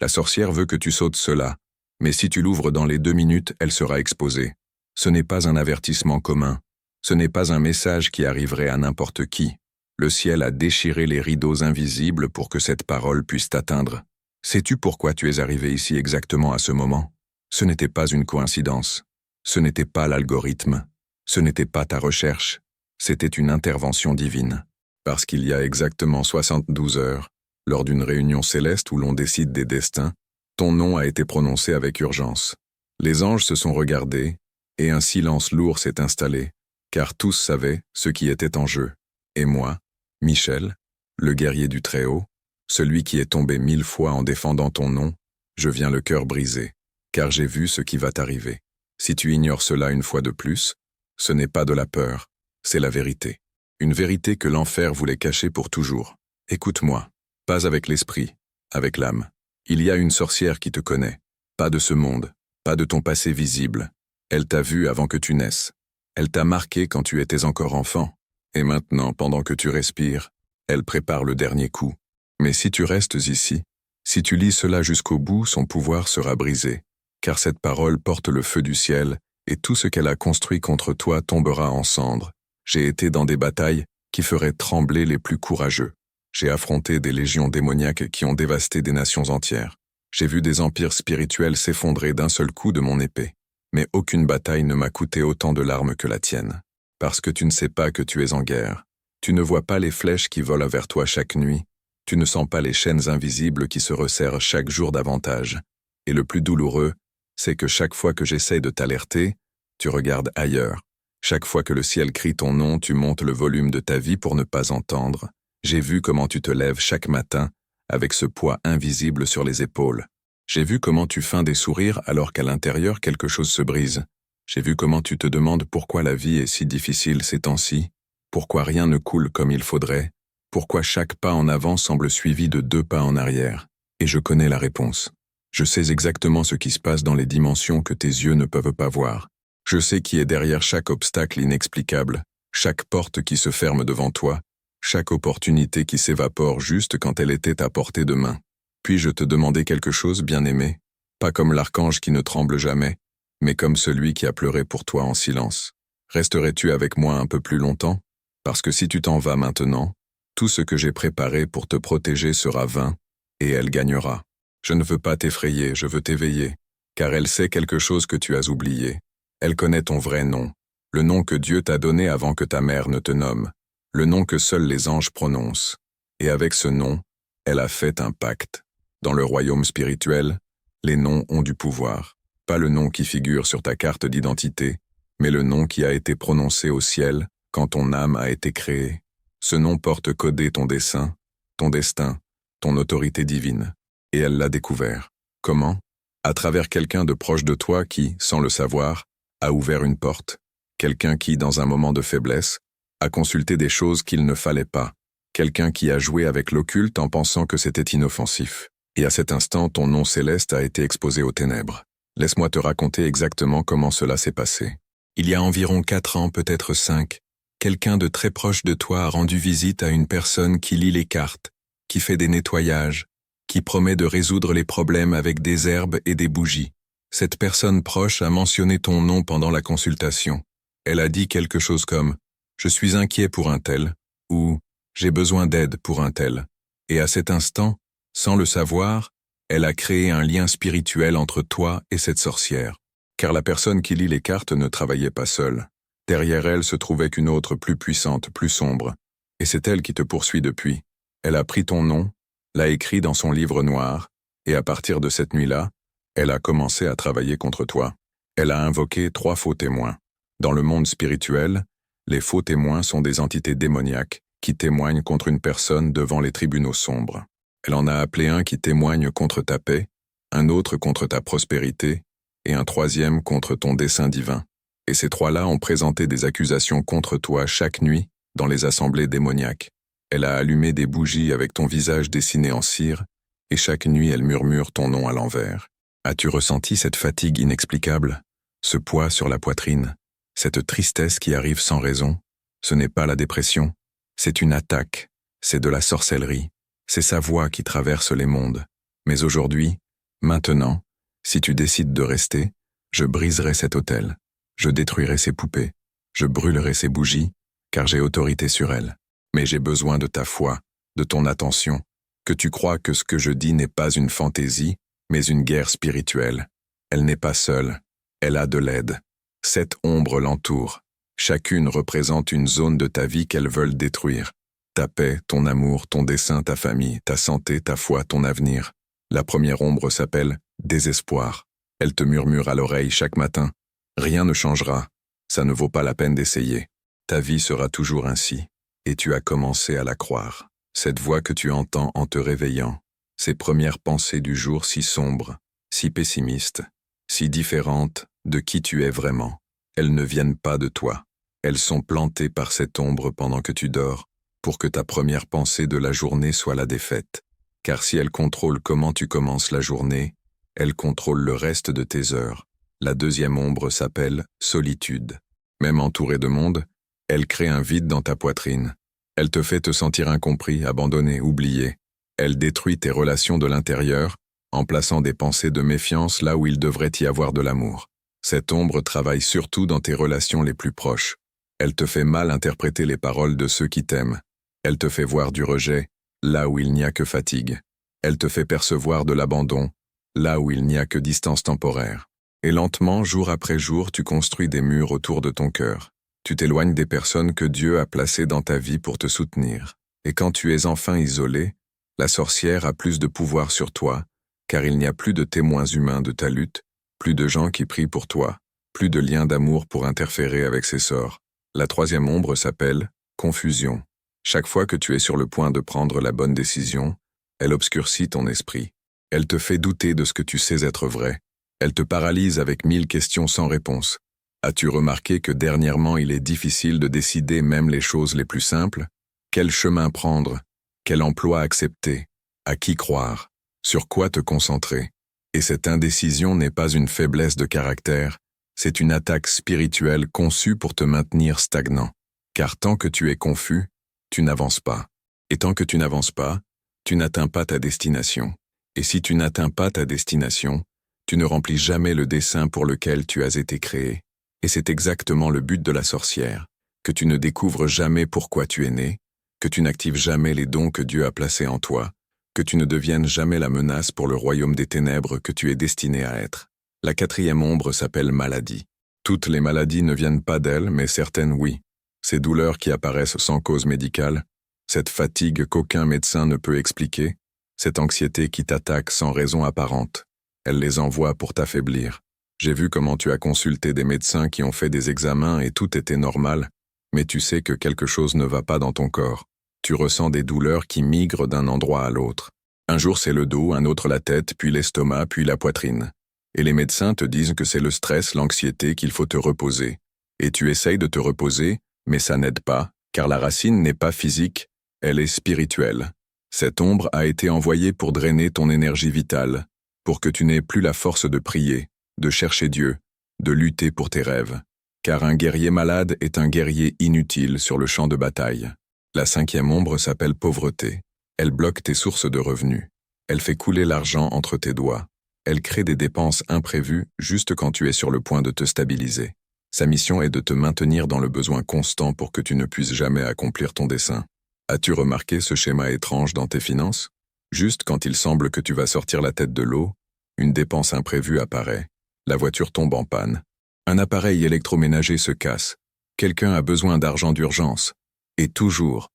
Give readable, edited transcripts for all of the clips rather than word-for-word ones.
La sorcière veut que tu sautes cela, mais si tu l'ouvres dans les 2 minutes, elle sera exposée. Ce n'est pas un avertissement commun. Ce n'est pas un message qui arriverait à n'importe qui. Le ciel a déchiré les rideaux invisibles pour que cette parole puisse t'atteindre. Sais-tu pourquoi tu es arrivé ici exactement à ce moment? Ce n'était pas une coïncidence. Ce n'était pas l'algorithme. Ce n'était pas ta recherche. C'était une intervention divine. Parce qu'il y a exactement 72 heures, lors d'une réunion céleste où l'on décide des destins, ton nom a été prononcé avec urgence. Les anges se sont regardés, et un silence lourd s'est installé, car tous savaient ce qui était en jeu. Et moi, Michel, le guerrier du Très-Haut, celui qui est tombé 1000 fois en défendant ton nom, je viens le cœur brisé, car j'ai vu ce qui va t'arriver. Si tu ignores cela une fois de plus, ce n'est pas de la peur, c'est la vérité. Une vérité que l'enfer voulait cacher pour toujours. Écoute-moi, pas avec l'esprit, avec l'âme. Il y a une sorcière qui te connaît, pas de ce monde, pas de ton passé visible. Elle t'a vu avant que tu naisses. Elle t'a marqué quand tu étais encore enfant. Et maintenant, pendant que tu respires, elle prépare le dernier coup. Mais si tu restes ici, si tu lis cela jusqu'au bout, son pouvoir sera brisé, car cette parole porte le feu du ciel, et tout ce qu'elle a construit contre toi tombera en cendres. J'ai été dans des batailles qui feraient trembler les plus courageux. J'ai affronté des légions démoniaques qui ont dévasté des nations entières. J'ai vu des empires spirituels s'effondrer d'un seul coup de mon épée. Mais aucune bataille ne m'a coûté autant de larmes que la tienne. Parce que tu ne sais pas que tu es en guerre. Tu ne vois pas les flèches qui volent vers toi chaque nuit. Tu ne sens pas les chaînes invisibles qui se resserrent chaque jour davantage. Et le plus douloureux, c'est que chaque fois que j'essaie de t'alerter, tu regardes ailleurs. Chaque fois que le ciel crie ton nom, tu montes le volume de ta vie pour ne pas entendre. J'ai vu comment tu te lèves chaque matin, avec ce poids invisible sur les épaules. J'ai vu comment tu feins des sourires alors qu'à l'intérieur quelque chose se brise. J'ai vu comment tu te demandes pourquoi la vie est si difficile ces temps-ci, pourquoi rien ne coule comme il faudrait, pourquoi chaque pas en avant semble suivi de 2 pas en arrière. Et je connais la réponse. Je sais exactement ce qui se passe dans les dimensions que tes yeux ne peuvent pas voir. Je sais qui est derrière chaque obstacle inexplicable, chaque porte qui se ferme devant toi, chaque opportunité qui s'évapore juste quand elle était à portée de main. Puis-je te demander quelque chose, bien-aimé? Pas comme l'archange qui ne tremble jamais, mais comme celui qui a pleuré pour toi en silence. Resterais-tu avec moi un peu plus longtemps? Parce que si tu t'en vas maintenant, tout ce que j'ai préparé pour te protéger sera vain, et elle gagnera. Je ne veux pas t'effrayer, je veux t'éveiller, car elle sait quelque chose que tu as oublié. Elle connaît ton vrai nom, le nom que Dieu t'a donné avant que ta mère ne te nomme, le nom que seuls les anges prononcent. Et avec ce nom, elle a fait un pacte. Dans le royaume spirituel, les noms ont du pouvoir. Pas le nom qui figure sur ta carte d'identité, mais le nom qui a été prononcé au ciel quand ton âme a été créée. Ce nom porte codé ton dessein, ton destin, ton autorité divine. Et elle l'a découvert. Comment? À travers quelqu'un de proche de toi qui, sans le savoir, a ouvert une porte. Quelqu'un qui, dans un moment de faiblesse, a consulté des choses qu'il ne fallait pas. Quelqu'un qui a joué avec l'occulte en pensant que c'était inoffensif. Et à cet instant, ton nom céleste a été exposé aux ténèbres. Laisse-moi te raconter exactement comment cela s'est passé. Il y a environ 4 ans, peut-être 5, quelqu'un de très proche de toi a rendu visite à une personne qui lit les cartes, qui fait des nettoyages, qui promet de résoudre les problèmes avec des herbes et des bougies. Cette personne proche a mentionné ton nom pendant la consultation. Elle a dit quelque chose comme « Je suis inquiet pour un tel » ou « J'ai besoin d'aide pour un tel ». Et à cet instant, sans le savoir, elle a créé un lien spirituel entre toi et cette sorcière. Car la personne qui lit les cartes ne travaillait pas seule. Derrière elle se trouvait qu'une autre plus puissante, plus sombre. Et c'est elle qui te poursuit depuis. Elle a pris ton nom, l'a écrit dans son livre noir, et à partir de cette nuit-là, elle a commencé à travailler contre toi. Elle a invoqué 3 faux témoins. Dans le monde spirituel, les faux témoins sont des entités démoniaques qui témoignent contre une personne devant les tribunaux sombres. Elle en a appelé un qui témoigne contre ta paix, un autre contre ta prospérité, et un 3e contre ton dessein divin. Et ces 3-là ont présenté des accusations contre toi chaque nuit dans les assemblées démoniaques. Elle a allumé des bougies avec ton visage dessiné en cire, et chaque nuit elle murmure ton nom à l'envers. As-tu ressenti cette fatigue inexplicable, ce poids sur la poitrine, cette tristesse qui arrive sans raison? Ce n'est pas la dépression, c'est une attaque, c'est de la sorcellerie, c'est sa voix qui traverse les mondes. Mais aujourd'hui, Maintenant, si tu décides de rester, je briserai cet hôtel, je détruirai ces poupées, je brûlerai ces bougies, car j'ai autorité sur elles. Mais j'ai besoin de ta foi, de ton attention, que tu crois que ce que je dis n'est pas une fantaisie, mais une guerre spirituelle. Elle n'est pas seule, elle a de l'aide. 7 ombres l'entourent. Chacune représente une zone de ta vie qu'elles veulent détruire. Ta paix, ton amour, ton dessein, ta famille, ta santé, ta foi, ton avenir. La première ombre s'appelle désespoir. Elle te murmure à l'oreille chaque matin. Rien ne changera. Ça ne vaut pas la peine d'essayer. Ta vie sera toujours ainsi. Et tu as commencé à la croire. Cette voix que tu entends en te réveillant. Ces premières pensées du jour si sombres, si pessimistes, si différentes de qui tu es vraiment. Elles ne viennent pas de toi. Elles sont plantées par cette ombre pendant que tu dors, pour que ta première pensée de la journée soit la défaite. Car si elle contrôle comment tu commences la journée, elle contrôle le reste de tes heures. La deuxième ombre s'appelle solitude. Même entourée de monde, elle crée un vide dans ta poitrine. Elle te fait te sentir incompris, abandonné, oublié. Elle détruit tes relations de l'intérieur, en plaçant des pensées de méfiance là où il devrait y avoir de l'amour. Cette ombre travaille surtout dans tes relations les plus proches. Elle te fait mal interpréter les paroles de ceux qui t'aiment. Elle te fait voir du rejet, là où il n'y a que fatigue. Elle te fait percevoir de l'abandon, là où il n'y a que distance temporaire. Et lentement, jour après jour, tu construis des murs autour de ton cœur. Tu t'éloignes des personnes que Dieu a placées dans ta vie pour te soutenir. Et quand tu es enfin isolé, la sorcière a plus de pouvoir sur toi, car il n'y a plus de témoins humains de ta lutte, plus de gens qui prient pour toi, plus de liens d'amour pour interférer avec ses sorts. La troisième ombre s'appelle confusion. Chaque fois que tu es sur le point de prendre la bonne décision, elle obscurcit ton esprit. Elle te fait douter de ce que tu sais être vrai. Elle te paralyse avec 1000 questions sans réponse. As-tu remarqué que dernièrement il est difficile de décider même les choses les plus simples? Quel chemin prendre? Quel emploi accepter? À qui croire? Sur quoi te concentrer? Et cette indécision n'est pas une faiblesse de caractère, c'est une attaque spirituelle conçue pour te maintenir stagnant. Car tant que tu es confus, tu n'avances pas. Et tant que tu n'avances pas, tu n'atteins pas ta destination. Et si tu n'atteins pas ta destination, tu ne remplis jamais le dessein pour lequel tu as été créé. Et c'est exactement le but de la sorcière, que tu ne découvres jamais pourquoi tu es né, que tu n'actives jamais les dons que Dieu a placés en toi, que tu ne deviennes jamais la menace pour le royaume des ténèbres que tu es destiné à être. La quatrième ombre s'appelle maladie. Toutes les maladies ne viennent pas d'elle, mais certaines oui. Ces douleurs qui apparaissent sans cause médicale, cette fatigue qu'aucun médecin ne peut expliquer, cette anxiété qui t'attaque sans raison apparente, elle les envoie pour t'affaiblir. J'ai vu comment tu as consulté des médecins qui ont fait des examens et tout était normal, mais tu sais que quelque chose ne va pas dans ton corps. Tu ressens des douleurs qui migrent d'un endroit à l'autre. Un jour c'est le dos, un autre la tête, puis l'estomac, puis la poitrine. Et les médecins te disent que c'est le stress, l'anxiété, qu'il faut te reposer. Et tu essayes de te reposer, mais ça n'aide pas, car la racine n'est pas physique, elle est spirituelle. Cette ombre a été envoyée pour drainer ton énergie vitale, pour que tu n'aies plus la force de prier, de chercher Dieu, de lutter pour tes rêves. Car un guerrier malade est un guerrier inutile sur le champ de bataille. La cinquième ombre s'appelle pauvreté. Elle bloque tes sources de revenus. Elle fait couler l'argent entre tes doigts. Elle crée des dépenses imprévues juste quand tu es sur le point de te stabiliser. Sa mission est de te maintenir dans le besoin constant pour que tu ne puisses jamais accomplir ton dessein. As-tu remarqué ce schéma étrange dans tes finances? Juste quand il semble que tu vas sortir la tête de l'eau, une dépense imprévue apparaît. La voiture tombe en panne. Un appareil électroménager se casse. Quelqu'un a besoin d'argent d'urgence. Et toujours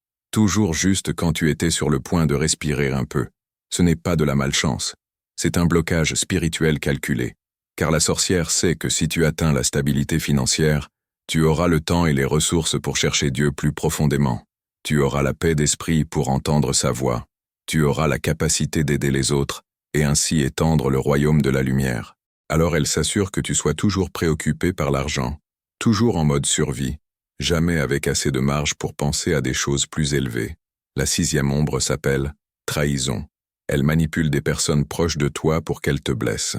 juste quand tu étais sur le point de respirer un peu. Ce n'est pas de la malchance. C'est un blocage spirituel calculé. Car la sorcière sait que si tu atteins la stabilité financière, tu auras le temps et les ressources pour chercher Dieu plus profondément. Tu auras la paix d'esprit pour entendre sa voix. Tu auras la capacité d'aider les autres et ainsi étendre le royaume de la lumière. Alors elle s'assure que tu sois toujours préoccupé par l'argent, toujours en mode survie, jamais avec assez de marge pour penser à des choses plus élevées. La sixième ombre s'appelle trahison. Elle manipule des personnes proches de toi pour qu'elles te blessent.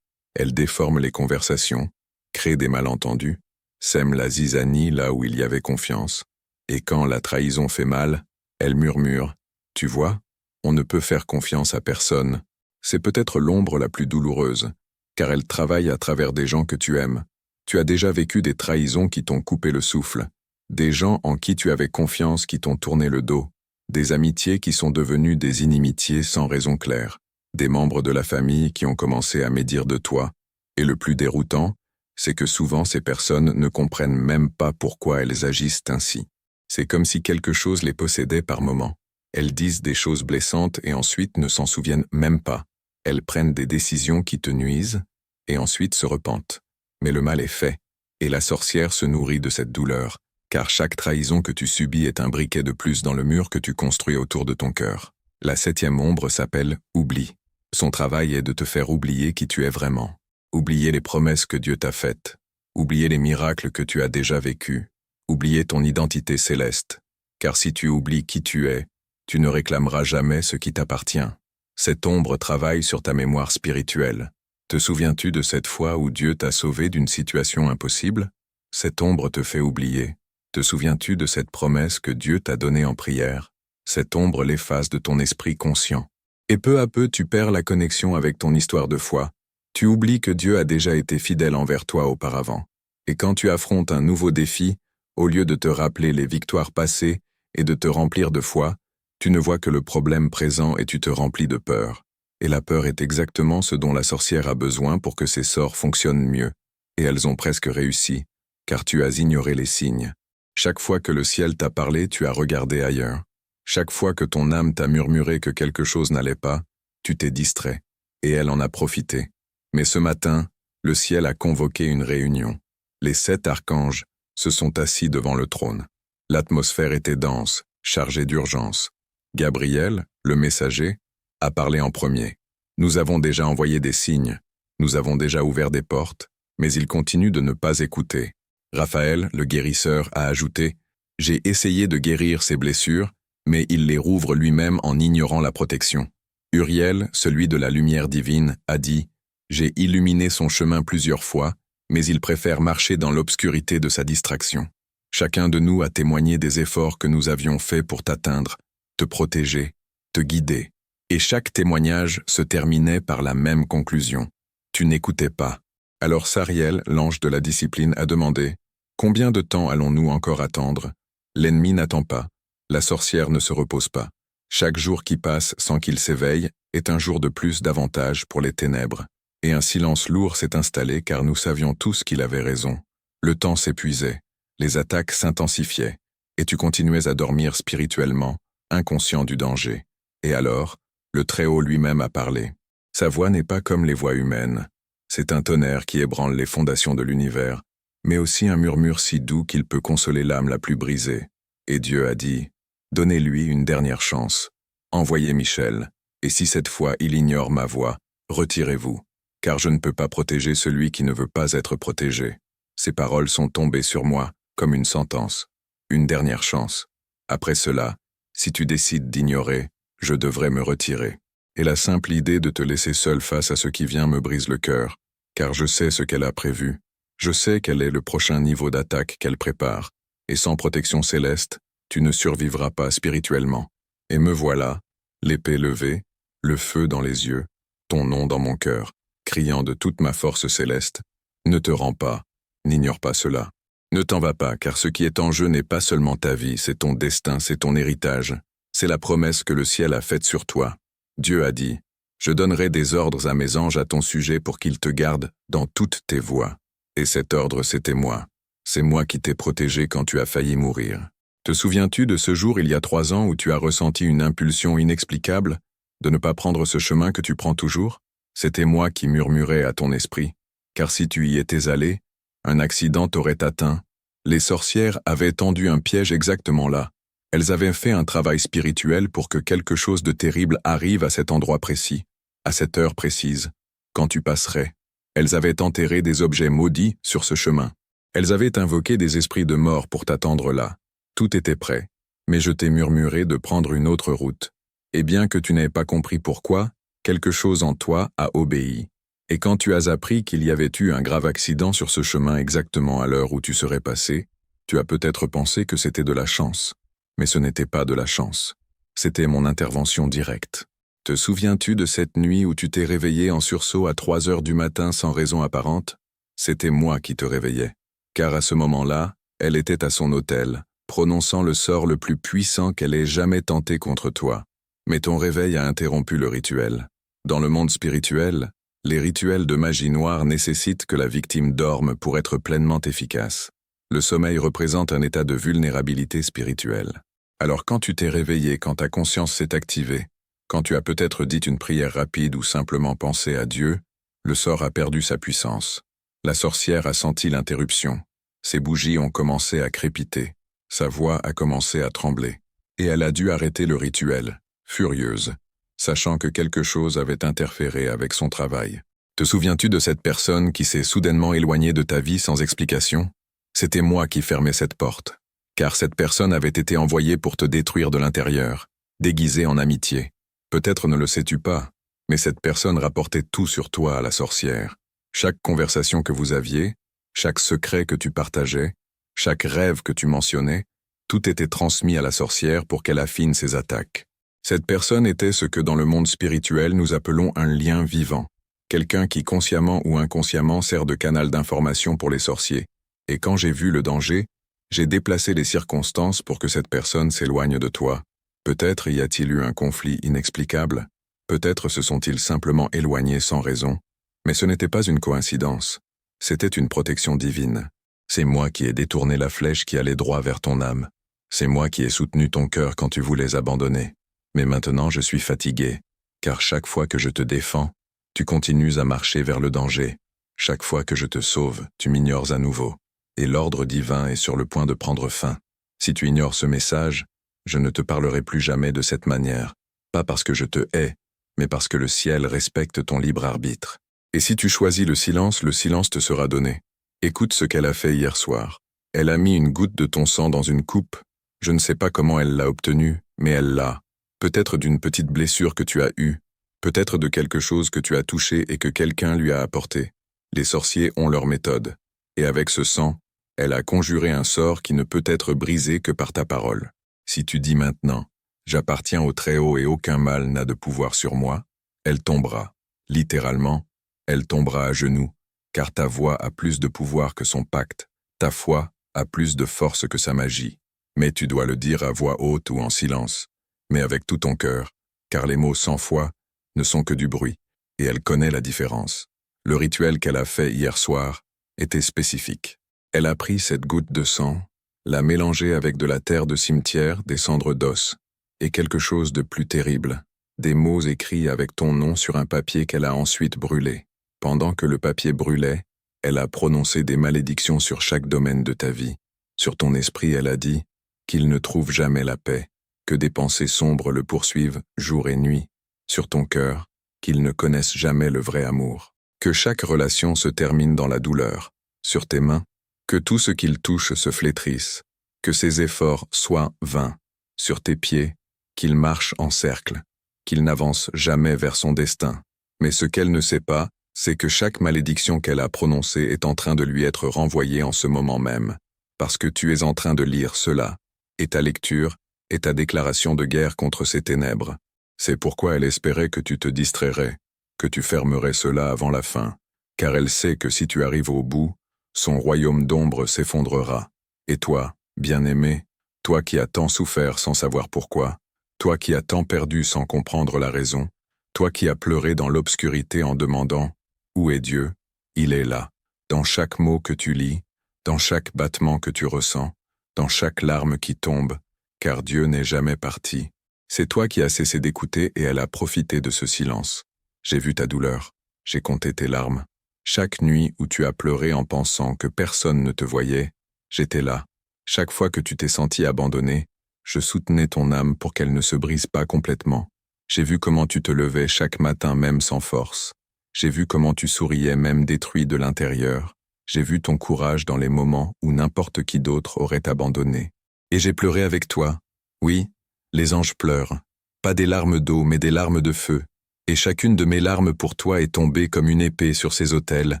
Elle déforme les conversations, crée des malentendus, sème la zizanie là où il y avait confiance. Et quand la trahison fait mal, elle murmure « Tu vois, on ne peut faire confiance à personne. C'est peut-être l'ombre la plus douloureuse, car elle travaille à travers des gens que tu aimes. Tu as déjà vécu des trahisons qui t'ont coupé le souffle, des gens en qui tu avais confiance qui t'ont tourné le dos, des amitiés qui sont devenues des inimitiés sans raison claire, des membres de la famille qui ont commencé à médire de toi, et le plus déroutant, c'est que souvent ces personnes ne comprennent même pas pourquoi elles agissent ainsi. C'est comme si quelque chose les possédait par moments. Elles disent des choses blessantes et ensuite ne s'en souviennent même pas. Elles prennent des décisions qui te nuisent et ensuite se repentent. Mais le mal est fait, et la sorcière se nourrit de cette douleur, car chaque trahison que tu subis est un briquet de plus dans le mur que tu construis autour de ton cœur. La 7e ombre s'appelle « Oubli ». Son travail est de te faire oublier qui tu es vraiment. Oublier les promesses que Dieu t'a faites. Oublier les miracles que tu as déjà vécus. Oublier ton identité céleste. Car si tu oublies qui tu es, tu ne réclameras jamais ce qui t'appartient. Cette ombre travaille sur ta mémoire spirituelle. Te souviens-tu de cette fois où Dieu t'a sauvé d'une situation impossible? Cette ombre te fait oublier. Te souviens-tu de cette promesse que Dieu t'a donnée en prière? Cette ombre l'efface de ton esprit conscient. Et peu à peu tu perds la connexion avec ton histoire de foi. Tu oublies que Dieu a déjà été fidèle envers toi auparavant. Et quand tu affrontes un nouveau défi, au lieu de te rappeler les victoires passées et de te remplir de foi, tu ne vois que le problème présent et tu te remplis de peur. Et la peur est exactement ce dont la sorcière a besoin pour que ses sorts fonctionnent mieux. Et elles ont presque réussi, car tu as ignoré les signes. Chaque fois que le ciel t'a parlé, tu as regardé ailleurs. Chaque fois que ton âme t'a murmuré que quelque chose n'allait pas, tu t'es distrait, et elle en a profité. Mais ce matin, le ciel a convoqué une réunion. Les 7 archanges se sont assis devant le trône. L'atmosphère était dense, chargée d'urgence. Gabriel, le messager, a parlé en premier. Nous avons déjà envoyé des signes, nous avons déjà ouvert des portes, mais il continue de ne pas écouter. Raphaël, le guérisseur, a ajouté « J'ai essayé de guérir ses blessures, mais il les rouvre lui-même en ignorant la protection. » Uriel, celui de la lumière divine, a dit « J'ai illuminé son chemin plusieurs fois, mais il préfère marcher dans l'obscurité de sa distraction. » Chacun de nous a témoigné des efforts que nous avions faits pour t'atteindre, te protéger, te guider. Et chaque témoignage se terminait par la même conclusion. Tu n'écoutais pas. Alors Sariel, l'ange de la discipline, a demandé « Combien de temps allons-nous encore attendre? L'ennemi n'attend pas. La sorcière ne se repose pas. Chaque jour qui passe sans qu'il s'éveille est un jour de plus d'avantage pour les ténèbres. » Et un silence lourd s'est installé car nous savions tous qu'il avait raison. Le temps s'épuisait, les attaques s'intensifiaient, et tu continuais à dormir spirituellement, inconscient du danger. Et alors, le Très-Haut lui-même a parlé. Sa voix n'est pas comme les voix humaines. C'est un tonnerre qui ébranle les fondations de l'univers, mais aussi un murmure si doux qu'il peut consoler l'âme la plus brisée. Et Dieu a dit, « Donnez-lui une dernière chance. Envoyez Michel, et si cette fois il ignore ma voix, retirez-vous. Car je ne peux pas protéger celui qui ne veut pas être protégé. Ces paroles sont tombées sur moi, comme une sentence. Une dernière chance. Après cela, si tu décides d'ignorer, je devrais me retirer. Et la simple idée de te laisser seul face à ce qui vient me brise le cœur, car je sais ce qu'elle a prévu. Je sais quel est le prochain niveau d'attaque qu'elle prépare, et sans protection céleste, tu ne survivras pas spirituellement. Et me voilà, l'épée levée, le feu dans les yeux, ton nom dans mon cœur, criant de toute ma force céleste, ne te rends pas, n'ignore pas cela. Ne t'en vas pas, car ce qui est en jeu n'est pas seulement ta vie, c'est ton destin, c'est ton héritage. C'est la promesse que le ciel a faite sur toi. Dieu a dit, « Je donnerai des ordres à mes anges à ton sujet pour qu'ils te gardent dans toutes tes voies. » Et cet ordre, c'était moi. C'est moi qui t'ai protégé quand tu as failli mourir. Te souviens-tu de ce jour il y a 3 ans où tu as ressenti une impulsion inexplicable de ne pas prendre ce chemin que tu prends toujours? C'était moi qui murmurais à ton esprit, car si tu y étais allé, un accident t'aurait atteint. Les sorcières avaient tendu un piège exactement là. Elles avaient fait un travail spirituel pour que quelque chose de terrible arrive à cet endroit précis, à cette heure précise, quand tu passerais. Elles avaient enterré des objets maudits sur ce chemin. Elles avaient invoqué des esprits de mort pour t'attendre là. Tout était prêt, mais je t'ai murmuré de prendre une autre route. Et bien que tu n'aies pas compris pourquoi, quelque chose en toi a obéi. Et quand tu as appris qu'il y avait eu un grave accident sur ce chemin exactement à l'heure où tu serais passé, tu as peut-être pensé que c'était de la chance. Mais ce n'était pas de la chance. C'était mon intervention directe. Te souviens-tu de cette nuit où tu t'es réveillé en sursaut à 3 heures du matin sans raison apparente? C'était moi qui te réveillais. Car à ce moment-là, elle était à son autel, prononçant le sort le plus puissant qu'elle ait jamais tenté contre toi. Mais ton réveil a interrompu le rituel. Dans le monde spirituel, les rituels de magie noire nécessitent que la victime dorme pour être pleinement efficace. Le sommeil représente un état de vulnérabilité spirituelle. Alors quand tu t'es réveillé, quand ta conscience s'est activée, quand tu as peut-être dit une prière rapide ou simplement pensé à Dieu, le sort a perdu sa puissance. La sorcière a senti l'interruption. Ses bougies ont commencé à crépiter. Sa voix a commencé à trembler. Et elle a dû arrêter le rituel, furieuse, sachant que quelque chose avait interféré avec son travail. Te souviens-tu de cette personne qui s'est soudainement éloignée de ta vie sans explication? C'était moi qui fermais cette porte, car cette personne avait été envoyée pour te détruire de l'intérieur, déguisée en amitié. Peut-être ne le sais-tu pas, mais cette personne rapportait tout sur toi à la sorcière. Chaque conversation que vous aviez, chaque secret que tu partageais, chaque rêve que tu mentionnais, tout était transmis à la sorcière pour qu'elle affine ses attaques. Cette personne était ce que dans le monde spirituel nous appelons un lien vivant, quelqu'un qui consciemment ou inconsciemment sert de canal d'information pour les sorciers. Et quand j'ai vu le danger, j'ai déplacé les circonstances pour que cette personne s'éloigne de toi. Peut-être y a-t-il eu un conflit inexplicable, peut-être se sont-ils simplement éloignés sans raison, mais ce n'était pas une coïncidence, c'était une protection divine. C'est moi qui ai détourné la flèche qui allait droit vers ton âme. C'est moi qui ai soutenu ton cœur quand tu voulais abandonner. Mais maintenant je suis fatigué, car chaque fois que je te défends, tu continues à marcher vers le danger. Chaque fois que je te sauve, tu m'ignores à nouveau. Et l'ordre divin est sur le point de prendre fin. Si tu ignores ce message, je ne te parlerai plus jamais de cette manière. Pas parce que je te hais, mais parce que le ciel respecte ton libre arbitre. Et si tu choisis le silence te sera donné. Écoute ce qu'elle a fait hier soir. Elle a mis une goutte de ton sang dans une coupe. Je ne sais pas comment elle l'a obtenue, mais elle l'a. Peut-être d'une petite blessure que tu as eue, peut-être de quelque chose que tu as touché et que quelqu'un lui a apporté. Les sorciers ont leur méthode. Et avec ce sang, elle a conjuré un sort qui ne peut être brisé que par ta parole. Si tu dis maintenant, « J'appartiens au Très-Haut et aucun mal n'a de pouvoir sur moi », elle tombera. Littéralement, elle tombera à genoux, car ta voix a plus de pouvoir que son pacte, ta foi a plus de force que sa magie. Mais tu dois le dire à voix haute ou en silence, mais avec tout ton cœur, car les mots sans foi ne sont que du bruit, et elle connaît la différence. Le rituel qu'elle a fait hier soir était spécifique. Elle a pris cette goutte de sang, l'a mélangée avec de la terre de cimetière, des cendres d'os, et quelque chose de plus terrible, des mots écrits avec ton nom sur un papier qu'elle a ensuite brûlé. Pendant que le papier brûlait, elle a prononcé des malédictions sur chaque domaine de ta vie. Sur ton esprit, elle a dit qu'il ne trouve jamais la paix, que des pensées sombres le poursuivent jour et nuit. Sur ton cœur, qu'il ne connaisse jamais le vrai amour. Que chaque relation se termine dans la douleur. Sur tes mains, que tout ce qu'il touche se flétrisse. Que ses efforts soient vains. Sur tes pieds, qu'il marche en cercle. Qu'il n'avance jamais vers son destin. Mais ce qu'elle ne sait pas, c'est que chaque malédiction qu'elle a prononcée est en train de lui être renvoyée en ce moment même. Parce que tu es en train de lire cela. Et ta lecture est ta déclaration de guerre contre ces ténèbres. C'est pourquoi elle espérait que tu te distrairais, que tu fermerais cela avant la fin, car elle sait que si tu arrives au bout, son royaume d'ombre s'effondrera. Et toi, bien-aimé, toi qui as tant souffert sans savoir pourquoi, toi qui as tant perdu sans comprendre la raison, toi qui as pleuré dans l'obscurité en demandant « Où est Dieu ?» Il est là, dans chaque mot que tu lis, dans chaque battement que tu ressens, dans chaque larme qui tombe, car Dieu n'est jamais parti. C'est toi qui as cessé d'écouter et elle a profité de ce silence. J'ai vu ta douleur, j'ai compté tes larmes. Chaque nuit où tu as pleuré en pensant que personne ne te voyait, j'étais là. Chaque fois que tu t'es senti abandonné, je soutenais ton âme pour qu'elle ne se brise pas complètement. J'ai vu comment tu te levais chaque matin même sans force. J'ai vu comment tu souriais même détruit de l'intérieur. J'ai vu ton courage dans les moments où n'importe qui d'autre aurait abandonné. Et j'ai pleuré avec toi. Oui, les anges pleurent. Pas des larmes d'eau, mais des larmes de feu. Et chacune de mes larmes pour toi est tombée comme une épée sur ces autels,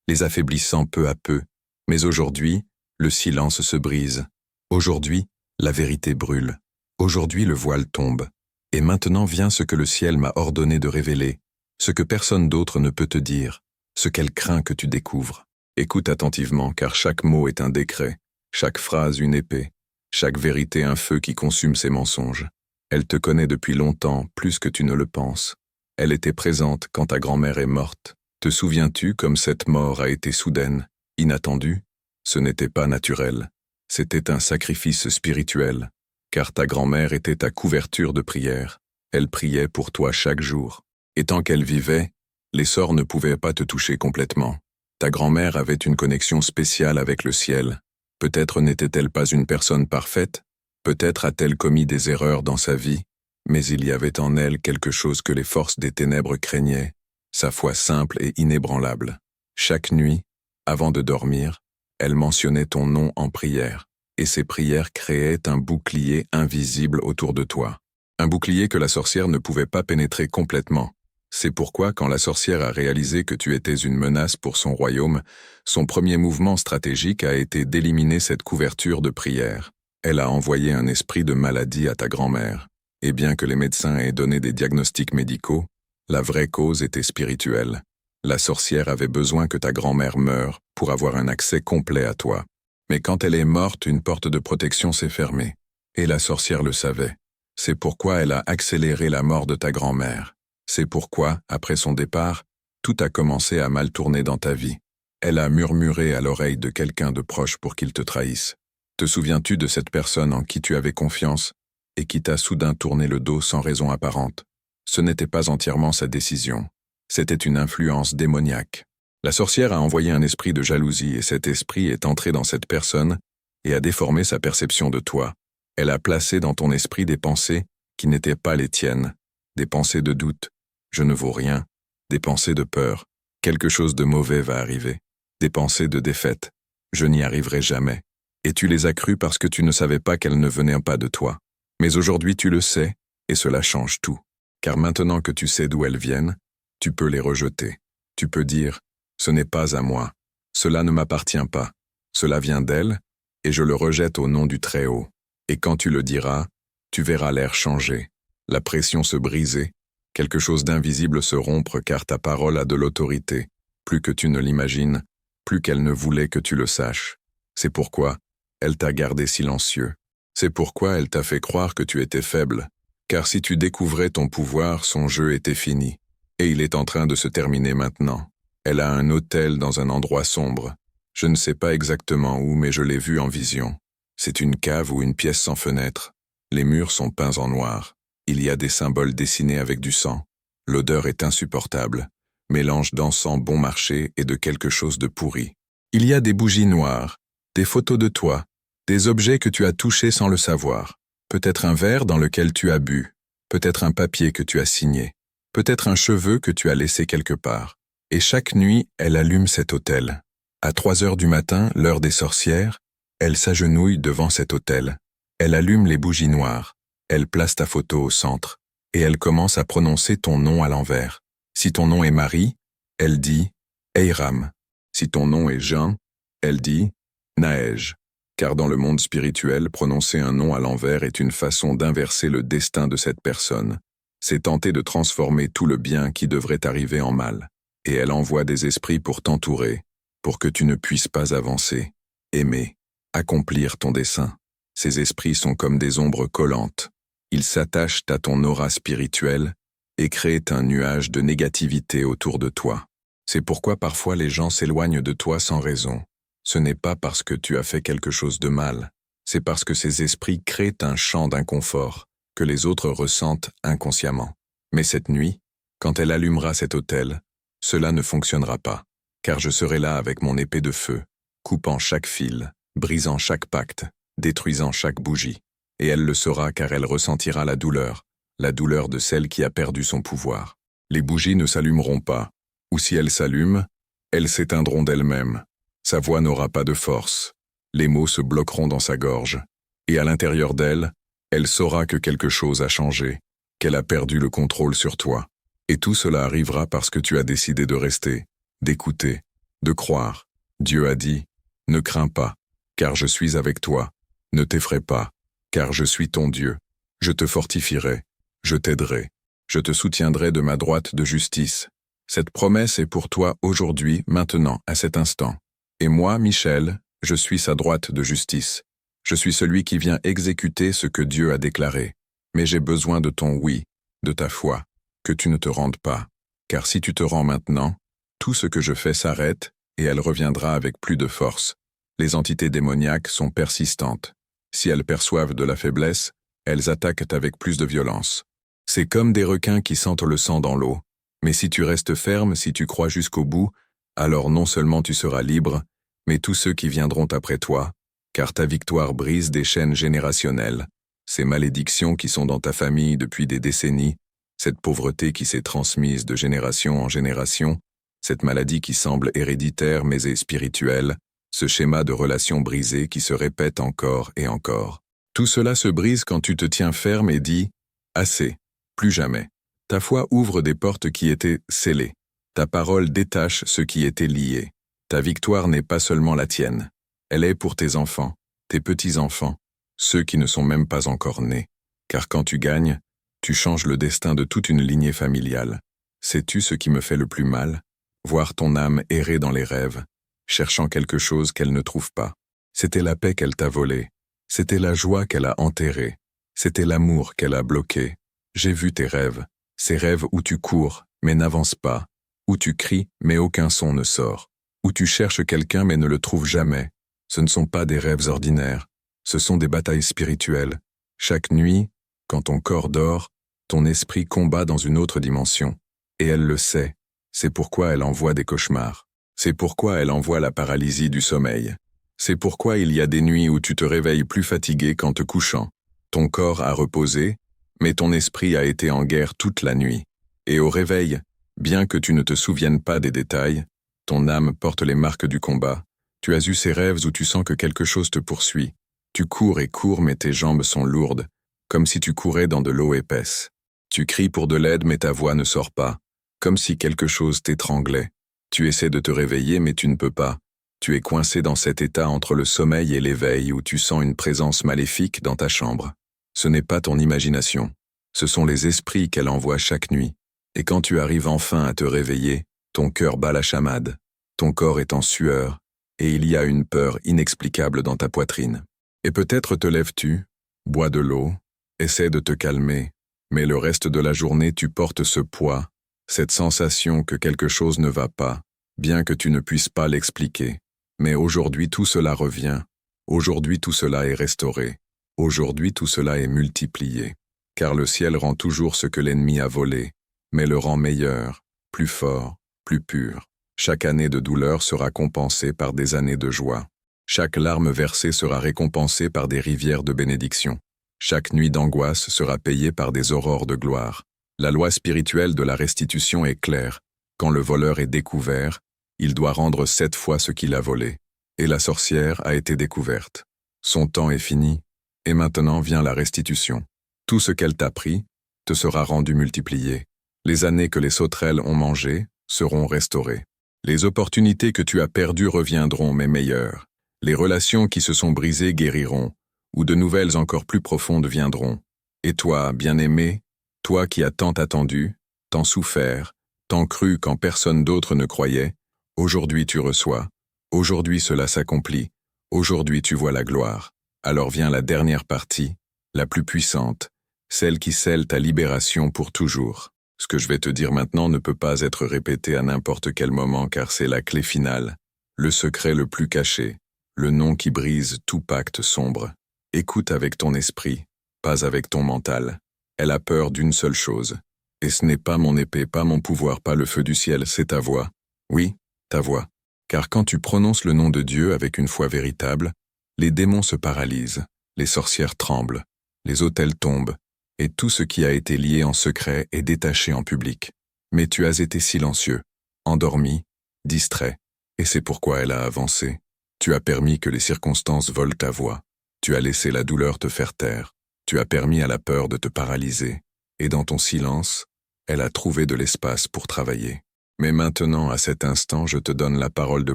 les affaiblissant peu à peu. Mais aujourd'hui, le silence se brise. Aujourd'hui, la vérité brûle. Aujourd'hui, le voile tombe. Et maintenant vient ce que le ciel m'a ordonné de révéler, ce que personne d'autre ne peut te dire, ce qu'elle craint que tu découvres. Écoute attentivement, car chaque mot est un décret, chaque phrase une épée, chaque vérité un feu qui consume ses mensonges. Elle te connaît depuis longtemps, plus que tu ne le penses. Elle était présente quand ta grand-mère est morte. Te souviens-tu comme cette mort a été soudaine, inattendue? Ce n'était pas naturel. C'était un sacrifice spirituel, car ta grand-mère était ta couverture de prière. Elle priait pour toi chaque jour. Et tant qu'elle vivait, les sorts ne pouvaient pas te toucher complètement. Ta grand-mère avait une connexion spéciale avec le ciel. Peut-être n'était-elle pas une personne parfaite, peut-être a-t-elle commis des erreurs dans sa vie, mais il y avait en elle quelque chose que les forces des ténèbres craignaient, sa foi simple et inébranlable. Chaque nuit, avant de dormir, elle mentionnait ton nom en prière, et ces prières créaient un bouclier invisible autour de toi. Un bouclier que la sorcière ne pouvait pas pénétrer complètement. C'est pourquoi quand la sorcière a réalisé que tu étais une menace pour son royaume, son premier mouvement stratégique a été d'éliminer cette couverture de prière. Elle a envoyé un esprit de maladie à ta grand-mère. Et bien que les médecins aient donné des diagnostics médicaux, la vraie cause était spirituelle. La sorcière avait besoin que ta grand-mère meure pour avoir un accès complet à toi. Mais quand elle est morte, une porte de protection s'est fermée. Et la sorcière le savait. C'est pourquoi elle a accéléré la mort de ta grand-mère. C'est pourquoi, après son départ, tout a commencé à mal tourner dans ta vie. Elle a murmuré à l'oreille de quelqu'un de proche pour qu'il te trahisse. Te souviens-tu de cette personne en qui tu avais confiance et qui t'a soudain tourné le dos sans raison apparente? Ce n'était pas entièrement sa décision. C'était une influence démoniaque. La sorcière a envoyé un esprit de jalousie et cet esprit est entré dans cette personne et a déformé sa perception de toi. Elle a placé dans ton esprit des pensées qui n'étaient pas les tiennes, des pensées de doute, je ne vaux rien, des pensées de peur, quelque chose de mauvais va arriver, des pensées de défaite, je n'y arriverai jamais. Et tu les as crues parce que tu ne savais pas qu'elles ne venaient pas de toi. Mais aujourd'hui tu le sais, et cela change tout. Car maintenant que tu sais d'où elles viennent, tu peux les rejeter. Tu peux dire, ce n'est pas à moi, cela ne m'appartient pas, cela vient d'elle, et je le rejette au nom du Très-Haut. Et quand tu le diras, tu verras l'air changer, la pression se briser, quelque chose d'invisible se rompre car ta parole a de l'autorité, plus que tu ne l'imagines, plus qu'elle ne voulait que tu le saches. C'est pourquoi elle t'a gardé silencieux. C'est pourquoi elle t'a fait croire que tu étais faible, car si tu découvrais ton pouvoir, son jeu était fini. Et il est en train de se terminer maintenant. Elle a un hôtel dans un endroit sombre. Je ne sais pas exactement où, mais je l'ai vu en vision. C'est une cave ou une pièce sans fenêtre. Les murs sont peints en noir. Il y a des symboles dessinés avec du sang. L'odeur est insupportable. Mélange d'encens bon marché et de quelque chose de pourri. Il y a des bougies noires, des photos de toi, des objets que tu as touchés sans le savoir. Peut-être un verre dans lequel tu as bu. Peut-être un papier que tu as signé. Peut-être un cheveu que tu as laissé quelque part. Et chaque nuit, elle allume cet autel. À 3 heures du matin, l'heure des sorcières, elle s'agenouille devant cet autel. Elle allume les bougies noires. Elle place ta photo au centre. Et elle commence à prononcer ton nom à l'envers. Si ton nom est Marie, elle dit Eiram. Si ton nom est Jean, elle dit Naëj. Car dans le monde spirituel, prononcer un nom à l'envers est une façon d'inverser le destin de cette personne. C'est tenter de transformer tout le bien qui devrait arriver en mal. Et elle envoie des esprits pour t'entourer, pour que tu ne puisses pas avancer, aimer, accomplir ton dessein. Ces esprits sont comme des ombres collantes. Ils s'attachent à ton aura spirituelle et créent un nuage de négativité autour de toi. C'est pourquoi parfois les gens s'éloignent de toi sans raison. Ce n'est pas parce que tu as fait quelque chose de mal, c'est parce que ces esprits créent un champ d'inconfort que les autres ressentent inconsciemment. Mais cette nuit, quand elle allumera cet autel, cela ne fonctionnera pas, car je serai là avec mon épée de feu, coupant chaque fil, brisant chaque pacte, détruisant chaque bougie. Et elle le saura car elle ressentira la douleur de celle qui a perdu son pouvoir. Les bougies ne s'allumeront pas, ou si elles s'allument, elles s'éteindront d'elles-mêmes. Sa voix n'aura pas de force, les mots se bloqueront dans sa gorge, et à l'intérieur d'elle, elle saura que quelque chose a changé, qu'elle a perdu le contrôle sur toi. Et tout cela arrivera parce que tu as décidé de rester, d'écouter, de croire. Dieu a dit, ne crains pas, car je suis avec toi, ne t'effraie pas, car je suis ton Dieu, je te fortifierai, Je t'aiderai. Je te soutiendrai de ma droite de justice. Cette promesse est pour toi aujourd'hui, maintenant, à cet instant. Et moi, Michel, je suis sa droite de justice. Je suis celui qui vient exécuter ce que Dieu a déclaré. Mais j'ai besoin de ton oui, de ta foi, que tu ne te rendes pas. Car si tu te rends maintenant, tout ce que je fais s'arrête et elle reviendra avec plus de force. Les entités démoniaques sont persistantes. Si elles perçoivent de la faiblesse, elles attaquent avec plus de violence. C'est comme des requins qui sentent le sang dans l'eau. Mais si tu restes ferme, si tu crois jusqu'au bout, alors non seulement tu seras libre, mais tous ceux qui viendront après toi, car ta victoire brise des chaînes générationnelles, ces malédictions qui sont dans ta famille depuis des décennies, cette pauvreté qui s'est transmise de génération en génération, cette maladie qui semble héréditaire mais est spirituelle, ce schéma de relations brisées qui se répète encore et encore. Tout cela se brise quand tu te tiens ferme et dis « Assez, plus jamais ». Ta foi ouvre des portes qui étaient scellées. Ta parole détache ce qui était lié. Ta victoire n'est pas seulement la tienne. Elle est pour tes enfants, tes petits-enfants, ceux qui ne sont même pas encore nés. Car quand tu gagnes, tu changes le destin de toute une lignée familiale. Sais-tu ce qui me fait le plus mal? Voir ton âme errer dans les rêves, cherchant quelque chose qu'elle ne trouve pas. C'était la paix qu'elle t'a volée. C'était la joie qu'elle a enterrée. C'était l'amour qu'elle a bloqué. J'ai vu tes rêves. Ces rêves où tu cours, mais n'avances pas. Où tu cries, mais aucun son ne sort. Où tu cherches quelqu'un, mais ne le trouves jamais. Ce ne sont pas des rêves ordinaires. Ce sont des batailles spirituelles. Chaque nuit, quand ton corps dort, ton esprit combat dans une autre dimension. Et elle le sait. C'est pourquoi elle envoie des cauchemars. C'est pourquoi elle envoie la paralysie du sommeil. C'est pourquoi il y a des nuits où tu te réveilles plus fatigué qu'en te couchant. Ton corps a reposé, mais ton esprit a été en guerre toute la nuit. Et au réveil, bien que tu ne te souviennes pas des détails, ton âme porte les marques du combat. Tu as eu ces rêves où tu sens que quelque chose te poursuit. Tu cours et cours, mais tes jambes sont lourdes, comme si tu courais dans de l'eau épaisse. Tu cries pour de l'aide, mais ta voix ne sort pas, comme si quelque chose t'étranglait. Tu essaies de te réveiller, mais tu ne peux pas. Tu es coincé dans cet état entre le sommeil et l'éveil où tu sens une présence maléfique dans ta chambre. Ce n'est pas ton imagination. Ce sont les esprits qu'elle envoie chaque nuit. Et quand tu arrives enfin à te réveiller, ton cœur bat la chamade. Ton corps est en sueur, et il y a une peur inexplicable dans ta poitrine. Et peut-être te lèves-tu, bois de l'eau, essaie de te calmer, mais le reste de la journée tu portes ce poids, cette sensation que quelque chose ne va pas, bien que tu ne puisses pas l'expliquer. Mais aujourd'hui tout cela revient, aujourd'hui tout cela est restauré, aujourd'hui tout cela est multiplié, car le ciel rend toujours ce que l'ennemi a volé, mais le rend meilleur, plus fort, plus pur. Chaque année de douleur sera compensée par des années de joie. Chaque larme versée sera récompensée par des rivières de bénédiction. Chaque nuit d'angoisse sera payée par des aurores de gloire. La loi spirituelle de la restitution est claire. Quand le voleur est découvert, il doit rendre 7 fois ce qu'il a volé. Et la sorcière a été découverte. Son temps est fini, et maintenant vient la restitution. Tout ce qu'elle t'a pris te sera rendu multiplié. Les années que les sauterelles ont mangées seront restaurées. Les opportunités que tu as perdues reviendront, mais meilleures. Les relations qui se sont brisées guériront, ou de nouvelles encore plus profondes viendront. Et toi, bien-aimé, toi qui as tant attendu, tant souffert, tant cru quand personne d'autre ne croyait, aujourd'hui tu reçois, aujourd'hui cela s'accomplit, aujourd'hui tu vois la gloire. Alors vient la dernière partie, la plus puissante, celle qui scelle ta libération pour toujours. Ce que je vais te dire maintenant ne peut pas être répété à n'importe quel moment car c'est la clé finale, le secret le plus caché, le nom qui brise tout pacte sombre. Écoute avec ton esprit, pas avec ton mental. Elle a peur d'une seule chose. Et ce n'est pas mon épée, pas mon pouvoir, pas le feu du ciel, c'est ta voix. Oui, ta voix. Car quand tu prononces le nom de Dieu avec une foi véritable, les démons se paralysent, les sorcières tremblent, les autels tombent, et tout ce qui a été lié en secret est détaché en public. Mais tu as été silencieux, endormi, distrait, et c'est pourquoi elle a avancé. Tu as permis que les circonstances volent ta voix. Tu as laissé la douleur te faire taire. Tu as permis à la peur de te paralyser. Et dans ton silence, elle a trouvé de l'espace pour travailler. Mais maintenant, à cet instant, je te donne la parole de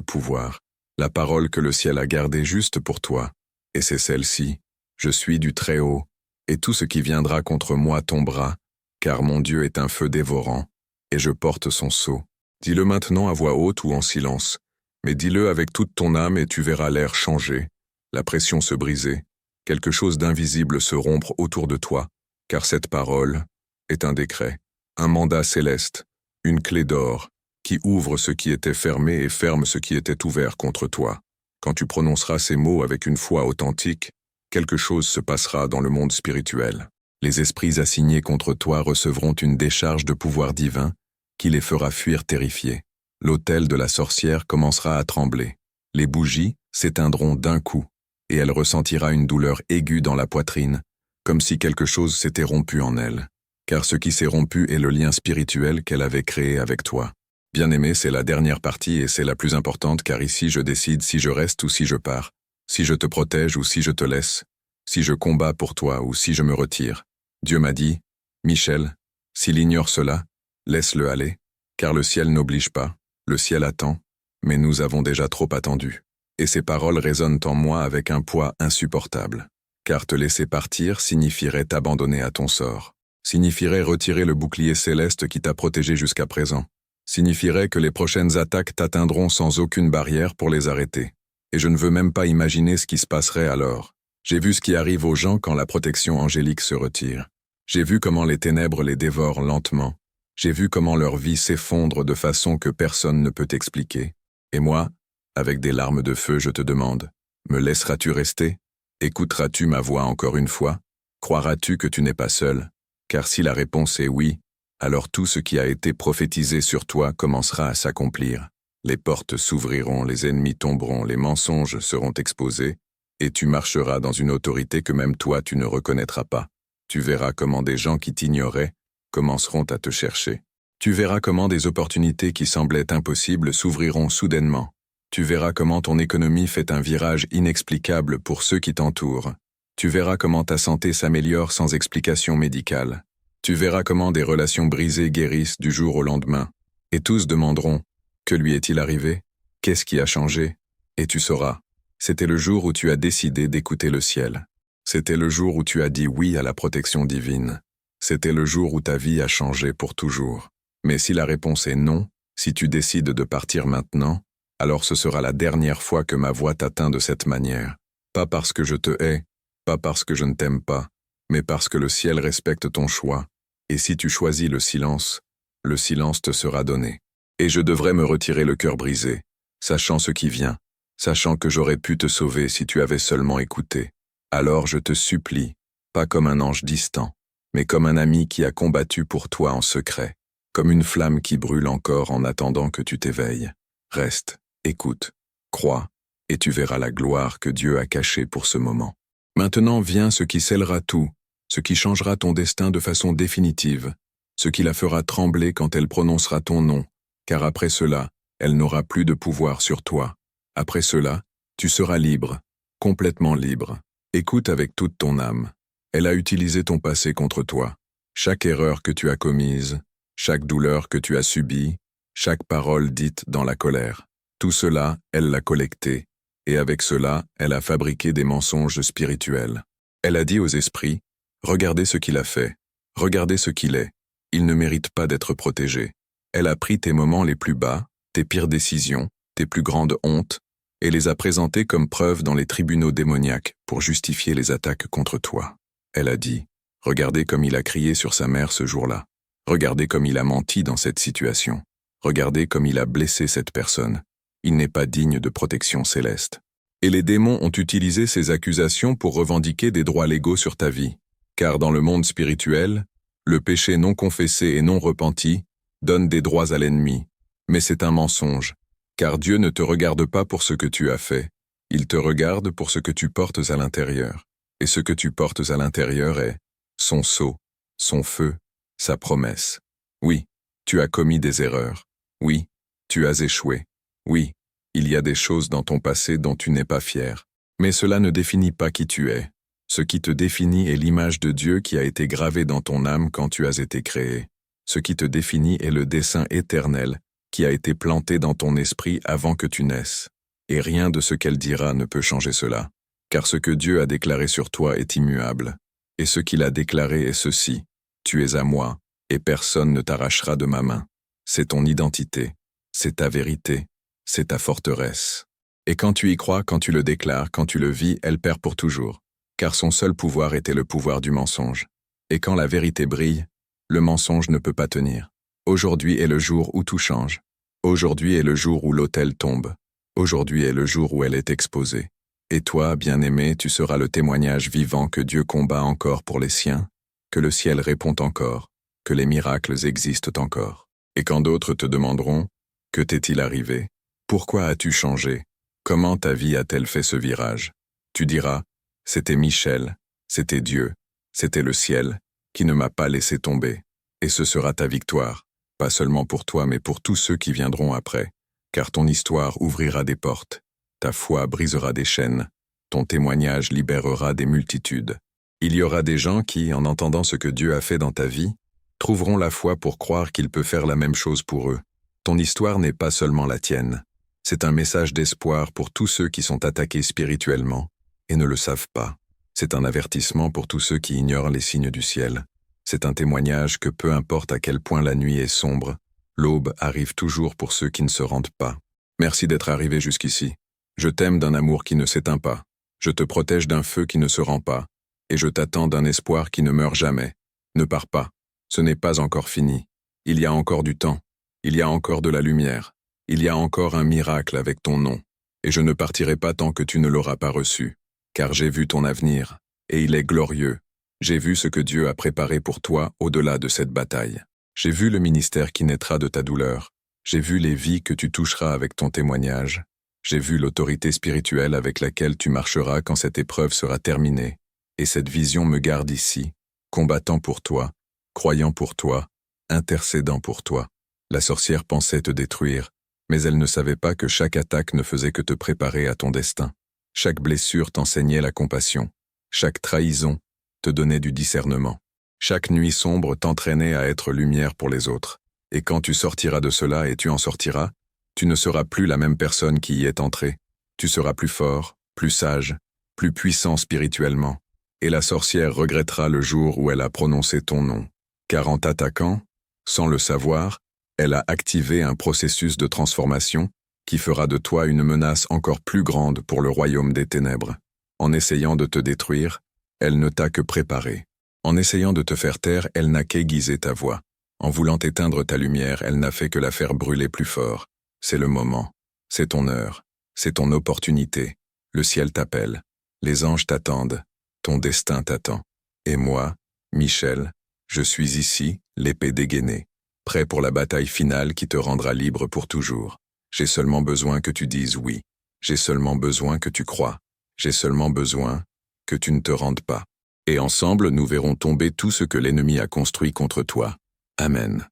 pouvoir, la parole que le ciel a gardée juste pour toi. Et c'est celle-ci. Je suis du Très-Haut, et tout ce qui viendra contre moi tombera, car mon Dieu est un feu dévorant, et je porte son sceau. Dis-le maintenant à voix haute ou en silence, mais dis-le avec toute ton âme et tu verras l'air changer, la pression se briser, quelque chose d'invisible se rompre autour de toi, car cette parole est un décret, un mandat céleste, une clé d'or, qui ouvre ce qui était fermé et ferme ce qui était ouvert contre toi. Quand tu prononceras ces mots avec une foi authentique, quelque chose se passera dans le monde spirituel. Les esprits assignés contre toi recevront une décharge de pouvoir divin qui les fera fuir terrifiés. L'autel de la sorcière commencera à trembler. Les bougies s'éteindront d'un coup, et elle ressentira une douleur aiguë dans la poitrine, comme si quelque chose s'était rompu en elle. Car ce qui s'est rompu est le lien spirituel qu'elle avait créé avec toi. Bien-aimé, c'est la dernière partie et c'est la plus importante car ici je décide si je reste ou si je pars, si je te protège ou si je te laisse, si je combats pour toi ou si je me retire. Dieu m'a dit, Michel, s'il ignore cela, laisse-le aller, car le ciel n'oblige pas, le ciel attend, mais nous avons déjà trop attendu. Et ces paroles résonnent en moi avec un poids insupportable, car te laisser partir signifierait t'abandonner à ton sort, signifierait retirer le bouclier céleste qui t'a protégé jusqu'à présent, signifierait que les prochaines attaques t'atteindront sans aucune barrière pour les arrêter. Et je ne veux même pas imaginer ce qui se passerait alors. J'ai vu ce qui arrive aux gens quand la protection angélique se retire. J'ai vu comment les ténèbres les dévorent lentement. J'ai vu comment leur vie s'effondre de façon que personne ne peut expliquer. Et moi, avec des larmes de feu, je te demande, me laisseras-tu rester? Écouteras-tu ma voix encore une fois? Croiras-tu que tu n'es pas seul? Car si la réponse est oui, alors tout ce qui a été prophétisé sur toi commencera à s'accomplir. Les portes s'ouvriront, les ennemis tomberont, les mensonges seront exposés, et tu marcheras dans une autorité que même toi tu ne reconnaîtras pas. Tu verras comment des gens qui t'ignoraient commenceront à te chercher. Tu verras comment des opportunités qui semblaient impossibles s'ouvriront soudainement. Tu verras comment ton économie fait un virage inexplicable pour ceux qui t'entourent. Tu verras comment ta santé s'améliore sans explication médicale. Tu verras comment des relations brisées guérissent du jour au lendemain. Et tous demanderont, que lui est-il arrivé? Qu'est-ce qui a changé? Et tu sauras. C'était le jour où tu as décidé d'écouter le ciel. C'était le jour où tu as dit oui à la protection divine. C'était le jour où ta vie a changé pour toujours. Mais si la réponse est non, si tu décides de partir maintenant, alors ce sera la dernière fois que ma voix t'atteint de cette manière. Pas parce que je te hais, pas parce que je ne t'aime pas, mais parce que le ciel respecte ton choix. Et si tu choisis le silence te sera donné. Et je devrais me retirer le cœur brisé, sachant ce qui vient, sachant que j'aurais pu te sauver si tu avais seulement écouté. Alors je te supplie, pas comme un ange distant, mais comme un ami qui a combattu pour toi en secret, comme une flamme qui brûle encore en attendant que tu t'éveilles. Reste, écoute, crois, et tu verras la gloire que Dieu a cachée pour ce moment. Maintenant vient ce qui scellera tout, ce qui changera ton destin de façon définitive, ce qui la fera trembler quand elle prononcera ton nom, car après cela, elle n'aura plus de pouvoir sur toi. Après cela, tu seras libre, complètement libre. Écoute avec toute ton âme. Elle a utilisé ton passé contre toi. Chaque erreur que tu as commise, chaque douleur que tu as subie, chaque parole dite dans la colère. Tout cela, elle l'a collecté, et avec cela, elle a fabriqué des mensonges spirituels. Elle a dit aux esprits, « Regardez ce qu'il a fait, regardez ce qu'il est. Il ne mérite pas d'être protégé. » Elle a pris tes moments les plus bas, tes pires décisions, tes plus grandes hontes, et les a présentées comme preuves dans les tribunaux démoniaques pour justifier les attaques contre toi. Elle a dit, « Regardez comme il a crié sur sa mère ce jour-là. Regardez comme il a menti dans cette situation. Regardez comme il a blessé cette personne. Il n'est pas digne de protection céleste. » Et les démons ont utilisé ces accusations pour revendiquer des droits légaux sur ta vie. Car dans le monde spirituel, le péché non confessé et non repenti donne des droits à l'ennemi. Mais c'est un mensonge, car Dieu ne te regarde pas pour ce que tu as fait. Il te regarde pour ce que tu portes à l'intérieur. Et ce que tu portes à l'intérieur est son sceau, son feu, sa promesse. Oui, tu as commis des erreurs. Oui, tu as échoué. Oui, il y a des choses dans ton passé dont tu n'es pas fier. Mais cela ne définit pas qui tu es. Ce qui te définit est l'image de Dieu qui a été gravée dans ton âme quand tu as été créé. Ce qui te définit est le dessein éternel qui a été planté dans ton esprit avant que tu naisses. Et rien de ce qu'elle dira ne peut changer cela. Car ce que Dieu a déclaré sur toi est immuable. Et ce qu'il a déclaré est ceci, « Tu es à moi, et personne ne t'arrachera de ma main. C'est ton identité, c'est ta vérité, c'est ta forteresse. Et quand tu y crois, quand tu le déclares, quand tu le vis, elle perd pour toujours, car son seul pouvoir était le pouvoir du mensonge. Et quand la vérité brille, le mensonge ne peut pas tenir. Aujourd'hui est le jour où tout change. Aujourd'hui est le jour où l'autel tombe. Aujourd'hui est le jour où elle est exposée. Et toi, bien-aimé, tu seras le témoignage vivant que Dieu combat encore pour les siens, que le ciel répond encore, que les miracles existent encore. Et quand d'autres te demanderont, que t'est-il arrivé? Pourquoi as-tu changé? Comment ta vie a-t-elle fait ce virage? Tu diras, c'était Michel, c'était Dieu, c'était le ciel, qui ne m'a pas laissé tomber. Et ce sera ta victoire, pas seulement pour toi mais pour tous ceux qui viendront après, car ton histoire ouvrira des portes, ta foi brisera des chaînes, ton témoignage libérera des multitudes. Il y aura des gens qui, en entendant ce que Dieu a fait dans ta vie, trouveront la foi pour croire qu'il peut faire la même chose pour eux. Ton histoire n'est pas seulement la tienne. C'est un message d'espoir pour tous ceux qui sont attaqués spirituellement et ne le savent pas. C'est un avertissement pour tous ceux qui ignorent les signes du ciel. C'est un témoignage que peu importe à quel point la nuit est sombre, l'aube arrive toujours pour ceux qui ne se rendent pas. Merci d'être arrivé jusqu'ici. Je t'aime d'un amour qui ne s'éteint pas. Je te protège d'un feu qui ne se rend pas. Et je t'attends d'un espoir qui ne meurt jamais. Ne pars pas. Ce n'est pas encore fini. Il y a encore du temps. Il y a encore de la lumière. Il y a encore un miracle avec ton nom. Et je ne partirai pas tant que tu ne l'auras pas reçu. Car j'ai vu ton avenir, et il est glorieux. J'ai vu ce que Dieu a préparé pour toi au-delà de cette bataille. J'ai vu le ministère qui naîtra de ta douleur. J'ai vu les vies que tu toucheras avec ton témoignage. J'ai vu l'autorité spirituelle avec laquelle tu marcheras quand cette épreuve sera terminée. Et cette vision me garde ici, combattant pour toi, croyant pour toi, intercédant pour toi. La sorcière pensait te détruire, mais elle ne savait pas que chaque attaque ne faisait que te préparer à ton destin. Chaque blessure t'enseignait la compassion. Chaque trahison te donnait du discernement. Chaque nuit sombre t'entraînait à être lumière pour les autres. Et quand tu sortiras de cela et tu en sortiras, tu ne seras plus la même personne qui y est entrée. Tu seras plus fort, plus sage, plus puissant spirituellement. Et la sorcière regrettera le jour où elle a prononcé ton nom. Car en t'attaquant, sans le savoir, elle a activé un processus de transformation qui fera de toi une menace encore plus grande pour le royaume des ténèbres. En essayant de te détruire, elle ne t'a que préparé. En essayant de te faire taire, elle n'a qu'aiguisé ta voix. En voulant éteindre ta lumière, elle n'a fait que la faire brûler plus fort. C'est le moment. C'est ton heure. C'est ton opportunité. Le ciel t'appelle. Les anges t'attendent. Ton destin t'attend. Et moi, Michel, je suis ici, l'épée dégainée, prêt pour la bataille finale qui te rendra libre pour toujours. J'ai seulement besoin que tu dises oui. J'ai seulement besoin que tu crois. J'ai seulement besoin que tu ne te rendes pas. Et ensemble, nous verrons tomber tout ce que l'ennemi a construit contre toi. Amen.